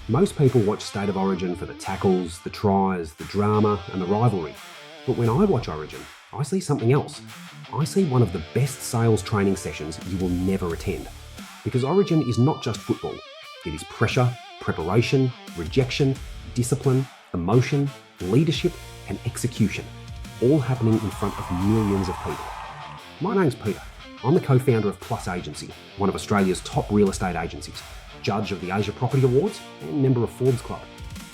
Most people watch State of Origin for the tackles, the tries, the drama, and the rivalry. But when I watch Origin, I see something else. I see one of the best sales training sessions you will never attend. Because Origin is not just football. It is pressure, preparation, rejection, discipline, emotion, leadership, and execution, all happening in front of millions of people. My name's Peter. I'm the co-founder of Plus Agency, one of Australia's top real estate agencies, judge of the Asia Property Awards, and member of Forbes Club.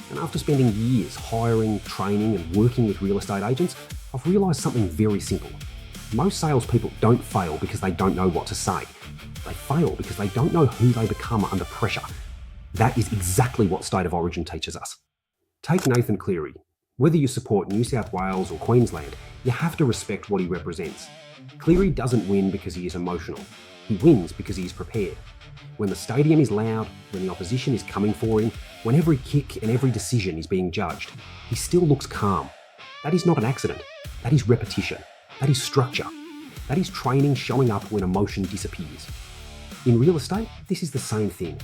And after spending years hiring, training, and working with real estate agents, I've realised something very simple. Most salespeople don't fail because they don't know what to say. They fail because they don't know who they become under pressure. That is exactly what State of Origin teaches us. Take Nathan Cleary. Whether you support New South Wales or Queensland, you have to respect what he represents. Cleary doesn't win because he is emotional. He wins because he is prepared. When the stadium is loud, when the opposition is coming for him, when every kick and every decision is being judged, he still looks calm. That is not an accident. That is repetition. That is structure. That is training showing up when emotion disappears. In real estate, this is the same thing.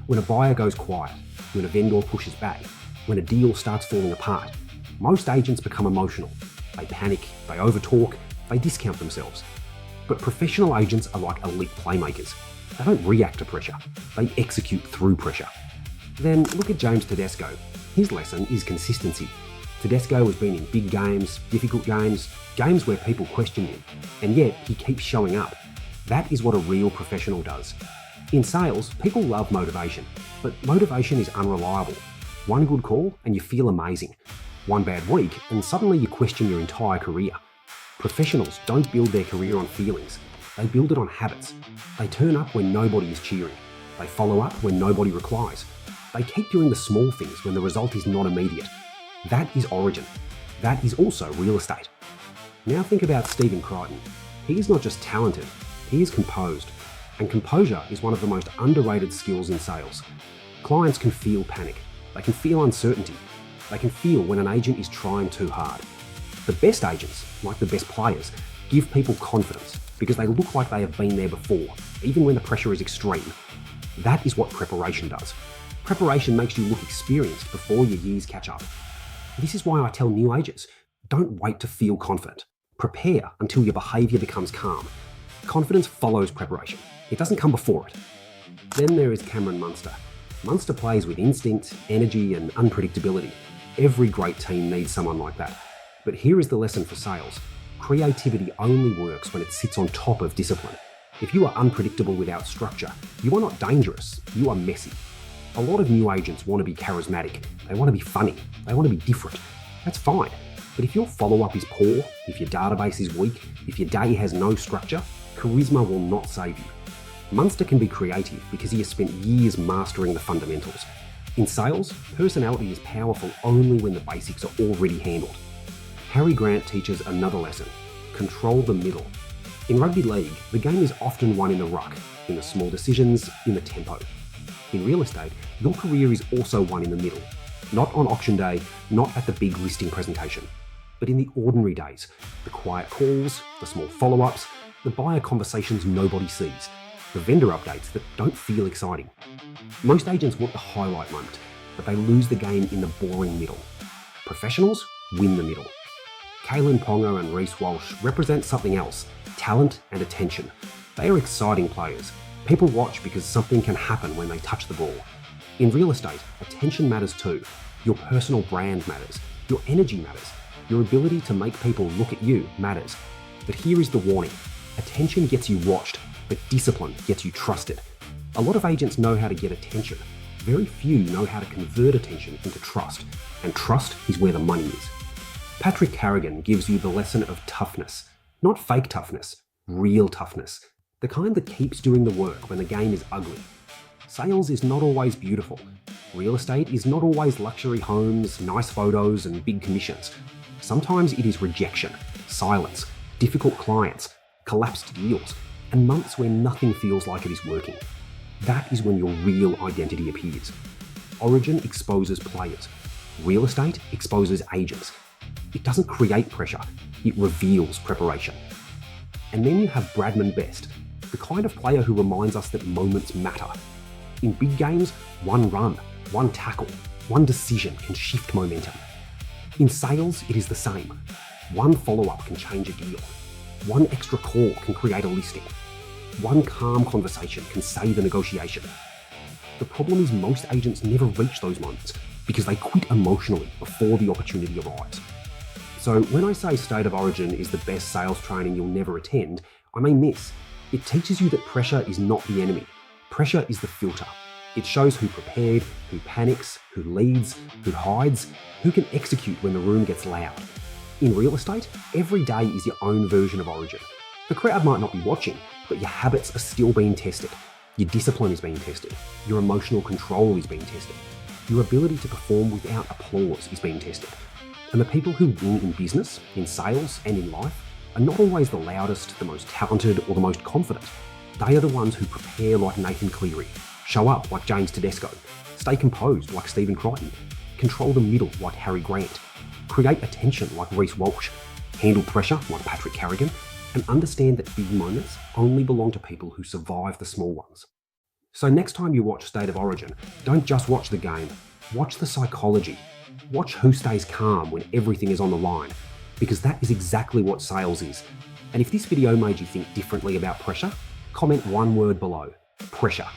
When a buyer goes quiet, when a vendor pushes back, when a deal starts falling apart, most agents become emotional. They panic, they overtalk, they discount themselves. But professional agents are like elite playmakers. They don't react to pressure, they execute through pressure. Then look at James Tedesco. His lesson is consistency. Tedesco has been in big games, difficult games, games where people question him, and yet he keeps showing up. That is what a real professional does. In sales, people love motivation, but motivation is unreliable. One good call and you feel amazing. One bad week and suddenly you question your entire career. Professionals don't build their career on feelings. They build it on habits. They turn up when nobody is cheering. They follow up when nobody replies. They keep doing the small things when the result is not immediate. That is Origin. That is also real estate. Now think about Stephen Crichton. He is not just talented, he is composed. And composure is one of the most underrated skills in sales. Clients can feel panic. They can feel uncertainty. They can feel when an agent is trying too hard. The best agents, like the best players, give people confidence because they look like they have been there before, even when the pressure is extreme. That is what preparation does. Preparation makes you look experienced before your years catch up. This is why I tell new agents, don't wait to feel confident. Prepare until your behaviour becomes calm. Confidence follows preparation. It doesn't come before it. Then there is Cameron Munster. Munster plays with instinct, energy, and unpredictability. Every great team needs someone like that. But here is the lesson for sales. Creativity only works when it sits on top of discipline. If you are unpredictable without structure, you are not dangerous, you are messy. A lot of new agents want to be charismatic, they want to be funny, they want to be different. That's fine. But if your follow-up is poor, if your database is weak, if your day has no structure, charisma will not save you. Munster can be creative because he has spent years mastering the fundamentals. In sales, personality is powerful only when the basics are already handled. Harry Grant teaches another lesson: control the middle. In rugby league, the game is often won in the ruck, in the small decisions, in the tempo. In real estate, your career is also won in the middle. Not on auction day, not at the big listing presentation, but in the ordinary days, the quiet calls, the small follow-ups, the buyer conversations nobody sees, the vendor updates that don't feel exciting. Most agents want the highlight moment, but they lose the game in the boring middle. Professionals win the middle. Kalyn, Ponga and Reece, Walsh represent something else: talent and attention. They are exciting players. People watch because something can happen when they touch the ball. In real estate, attention matters too. Your personal brand matters. Your energy matters. Your ability to make people look at you matters. But here is the warning. Attention gets you watched, but discipline gets you trusted. A lot of agents know how to get attention. Very few know how to convert attention into trust. And trust is where the money is. Patrick Carrigan gives you the lesson of toughness. Not fake toughness, real toughness. The kind that keeps doing the work when the game is ugly. Sales is not always beautiful. Real estate is not always luxury homes, nice photos, and big commissions. Sometimes it is rejection, silence, difficult clients, collapsed deals, and months where nothing feels like it is working. That is when your real identity appears. Origin exposes players. Real estate exposes agents. It doesn't create pressure, it reveals preparation. And then you have Bradman Best, the kind of player who reminds us that moments matter. In big games, one run, One tackle, one decision can shift momentum. In sales, it is the same. One follow-up can change a deal. One extra call can create a listing. One calm conversation can save a negotiation. The problem is most agents never reach those moments because they quit emotionally before the opportunity arrives. So when I say State of Origin is the best sales training you'll never attend, I mean this. It teaches you that pressure is not the enemy. Pressure is the filter. It shows who prepared, who panics, who leads, who hides, who can execute when the room gets loud. In real estate, every day is your own version of Origin. The crowd might not be watching, but your habits are still being tested. Your discipline is being tested. Your emotional control is being tested. Your ability to perform without applause is being tested. And the people who win in business, in sales, and in life are not always the loudest, the most talented, or the most confident. They are the ones who prepare like Nathan Cleary, show up like James Tedesco, stay composed like Stephen Crichton, control the middle like Harry Grant, create attention like Reece Walsh, handle pressure like Patrick Carrigan, and understand that big moments only belong to people who survive the small ones. So next time you watch State of Origin, don't just watch the game, watch the psychology. Watch who stays calm when everything is on the line, because that is exactly what sales is. And if this video made you think differently about pressure, comment one word below: pressure.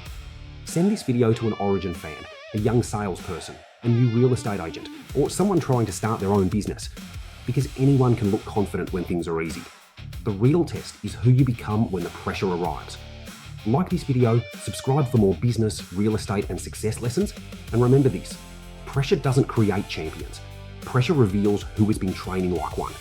Send this video to an Origin fan, a young salesperson, a new real estate agent, or someone trying to start their own business, because anyone can look confident when things are easy. The real test is who you become when the pressure arrives. Like this video, subscribe for more business, real estate, and success lessons, and remember this: pressure doesn't create champions. Pressure reveals who has been training like one.